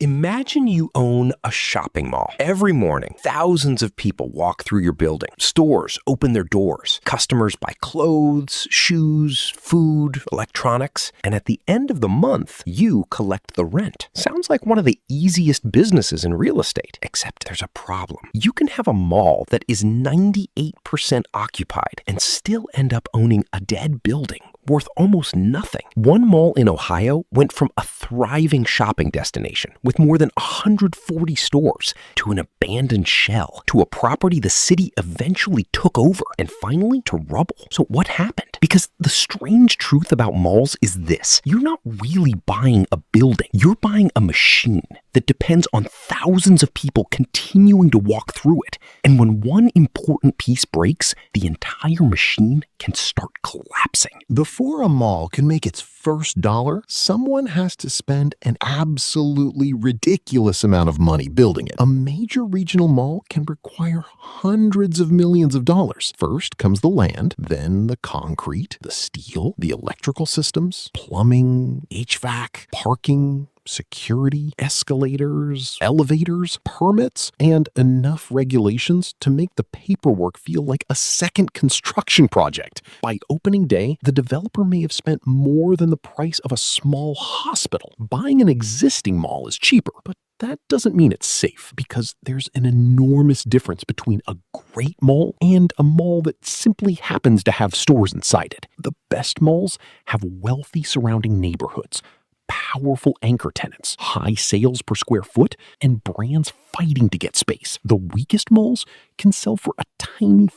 Imagine you own a shopping mall. Every morning, thousands of people walk through your building. Stores open their doors. Customers buy clothes, shoes, food, electronics. And at the end of the month, you collect the rent. Sounds like one of the easiest businesses in real estate. Except there's a problem. You can have a mall that is 98% occupied and still end up owning a dead building worth almost nothing. One mall in Ohio went from a thriving shopping destination with more than 140 stores to an abandoned shell, to a property the city eventually took over, and finally to rubble. So what happened? Because the strange truth about malls is this: you're not really buying a building, you're buying a machine that depends on thousands of people continuing to walk through it. And when one important piece breaks, the entire machine can start collapsing. Before a mall can make its first dollar, someone has to spend an absolutely ridiculous amount of money building it. A major regional mall can require hundreds of millions of dollars. First comes the land, then the concrete, the steel, the electrical systems, plumbing, HVAC, parking, security, escalators, elevators, permits, and enough regulations to make the paperwork feel like a second construction project. By opening day, the developer may have spent more than the price of a small hospital. Buying an existing mall is cheaper, but that doesn't mean it's safe, because there's an enormous difference between a great mall and a mall that simply happens to have stores inside it. The best malls have wealthy surrounding neighborhoods, powerful anchor tenants, high sales per square foot, and brands fighting to get space. The weakest malls can sell for a tiny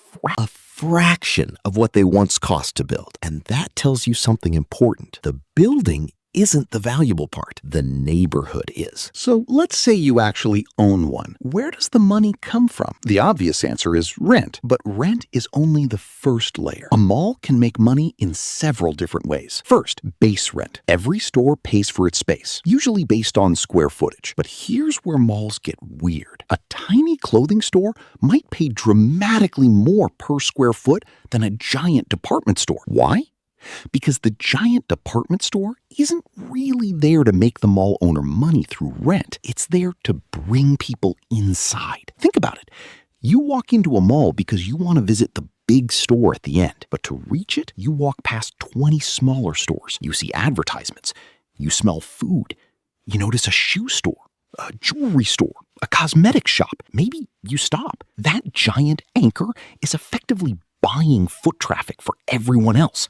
fraction of what they once cost to build. And that tells you something important. The building isn't the valuable part. The neighborhood is. So let's say you actually own one. Where does the money come from? The obvious answer is rent. But rent is only the first layer. A mall can make money in several different ways. First, base rent. Every store pays for its space, usually based on square footage. But here's where malls get weird. A tiny clothing store might pay dramatically more per square foot than a giant department store. Why? Because the giant department store isn't really there to make the mall owner money through rent. It's there to bring people inside. Think about it. You walk into a mall because you want to visit the big store at the end. But to reach it, you walk past 20 smaller stores. You see advertisements. You smell food. You notice a shoe store, a jewelry store, a cosmetic shop. Maybe you stop. That giant anchor is effectively buying foot traffic for everyone else.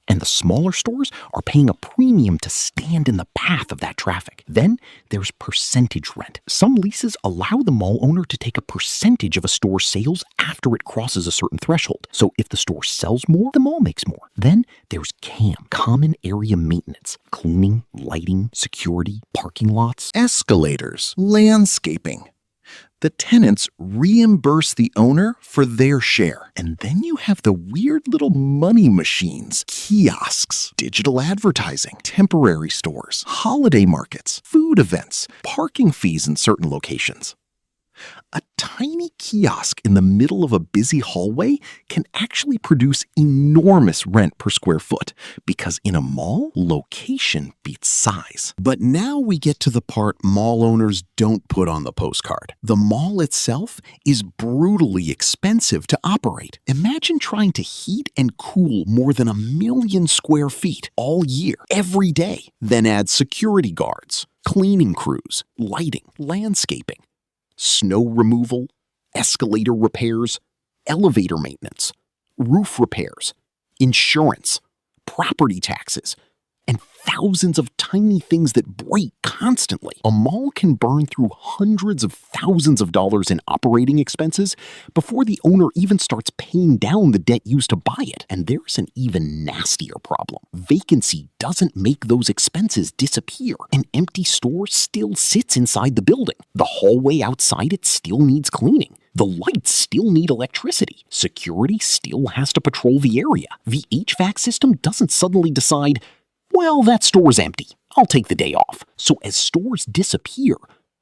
And the smaller stores are paying a premium to stand in the path of that traffic. Then there's percentage rent. Some leases allow the mall owner to take a percentage of a store's sales after it crosses a certain threshold. So if the store sells more, the mall makes more. Then there's CAM, common area maintenance, cleaning, lighting, security, parking lots, escalators, landscaping. The tenants reimburse the owner for their share. And then you have the weird little money machines, kiosks, digital advertising, temporary stores, holiday markets, food events, parking fees in certain locations. A tiny kiosk in the middle of a busy hallway can actually produce enormous rent per square foot, because in a mall, location beats size. But now we get to the part mall owners don't put on the postcard. The mall itself is brutally expensive to operate. Imagine trying to heat and cool more than 1 million square feet all year, every day. Then add security guards, cleaning crews, lighting, landscaping, snow removal, escalator repairs, elevator maintenance, roof repairs, insurance, property taxes, and thousands of tiny things that break constantly. A mall can burn through hundreds of thousands of dollars in operating expenses before the owner even starts paying down the debt used to buy it. And there's an even nastier problem. Vacancy doesn't make those expenses disappear. An empty store still sits inside the building. The hallway outside it still needs cleaning. The lights still need electricity. Security still has to patrol the area. The HVAC system doesn't suddenly decide, well, that store's empty, I'll take the day off. So as stores disappear,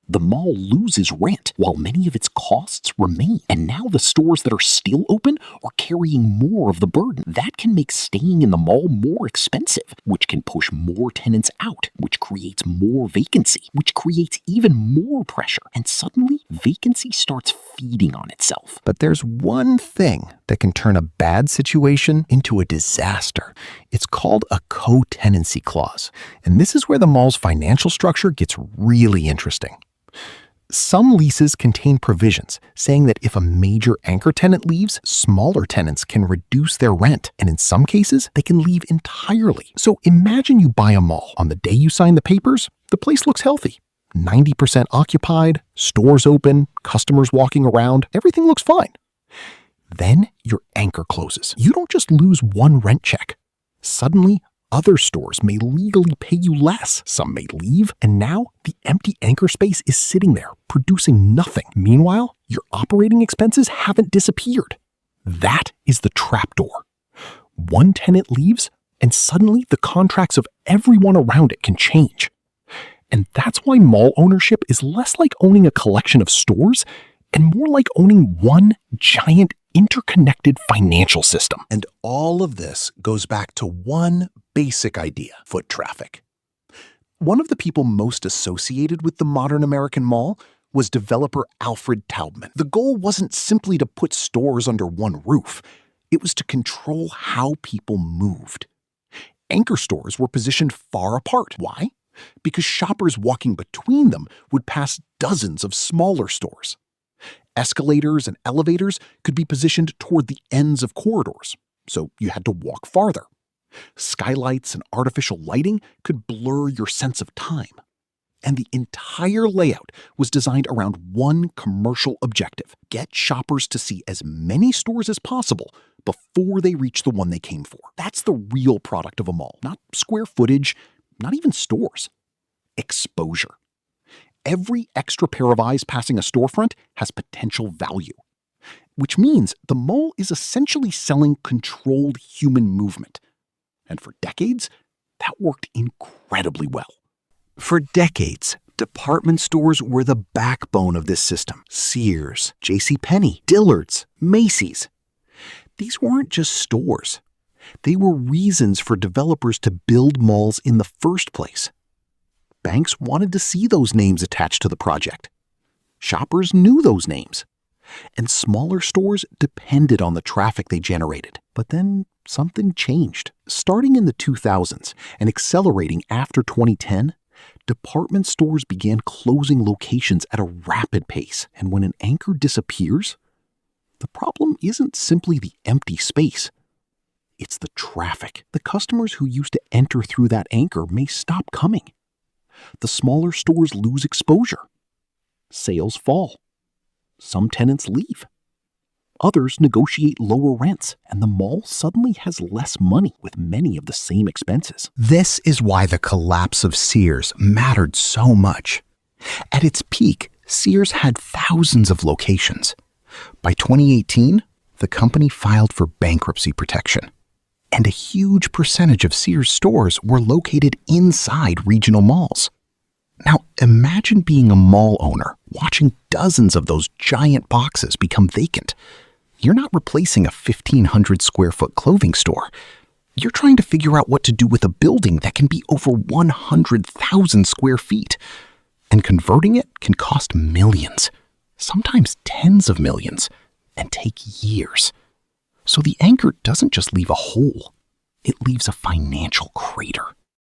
The mall loses rent while many of its costs remain. And now the stores that are still open are carrying more of the burden. That can make staying in the mall more expensive, which can push more tenants out, which creates more vacancy, which creates even more pressure. And suddenly, vacancy starts feeding on itself. But there's one thing that can turn a bad situation into a disaster. It's called a co-tenancy clause. And this is where the mall's financial structure gets really interesting. Some leases contain provisions saying that if a major anchor tenant leaves, smaller tenants can reduce their rent, and in some cases, they can leave entirely. So imagine you buy a mall. On the day you sign the papers, the place looks healthy. 90% occupied, stores open, customers walking around, everything looks fine. Then your anchor closes. You don't just lose one rent check. Suddenly, other stores may legally pay you less. Some may leave, and now the empty anchor space is sitting there, producing nothing. Meanwhile, your operating expenses haven't disappeared. That is the trapdoor. One tenant leaves, and suddenly the contracts of everyone around it can change. And that's why mall ownership is less like owning a collection of stores and more like owning one giant interconnected financial system. And all of this goes back to one basic idea: foot traffic. One of the people most associated with the modern American mall was developer Alfred Taubman. The goal wasn't simply to put stores under one roof. It was to control how people moved. Anchor stores were positioned far apart. Why? Because shoppers walking between them would pass dozens of smaller stores. Escalators and elevators could be positioned toward the ends of corridors, so you had to walk farther. Skylights and artificial lighting could blur your sense of time. And the entire layout was designed around one commercial objective: get shoppers to see as many stores as possible before they reach the one they came for. That's the real product of a mall, not square footage, not even stores. Exposure. Every extra pair of eyes passing a storefront has potential value, which means the mall is essentially selling controlled human movement. And for decades, that worked incredibly well. For decades, department stores were the backbone of this system. Sears, JCPenney, Dillard's, Macy's. These weren't just stores. They were reasons for developers to build malls in the first place. Banks wanted to see those names attached to the project. Shoppers knew those names. And smaller stores depended on the traffic they generated. But then something changed. Starting in the 2000s and accelerating after 2010, department stores began closing locations at a rapid pace. And when an anchor disappears, the problem isn't simply the empty space. It's the traffic. The customers who used to enter through that anchor may stop coming. The smaller stores lose exposure. Sales fall. Some tenants leave. Others negotiate lower rents, and the mall suddenly has less money with many of the same expenses. This is why the collapse of Sears mattered so much. At its peak, Sears had thousands of locations. By 2018, the company filed for bankruptcy protection. And a huge percentage of Sears stores were located inside regional malls. Now, imagine being a mall owner, watching dozens of those giant boxes become vacant. You're not replacing a 1,500 square foot clothing store. You're trying to figure out what to do with a building that can be over 100,000 square feet. And converting it can cost millions, sometimes tens of millions, and take years. So the anchor doesn't just leave a hole, it leaves a financial crater.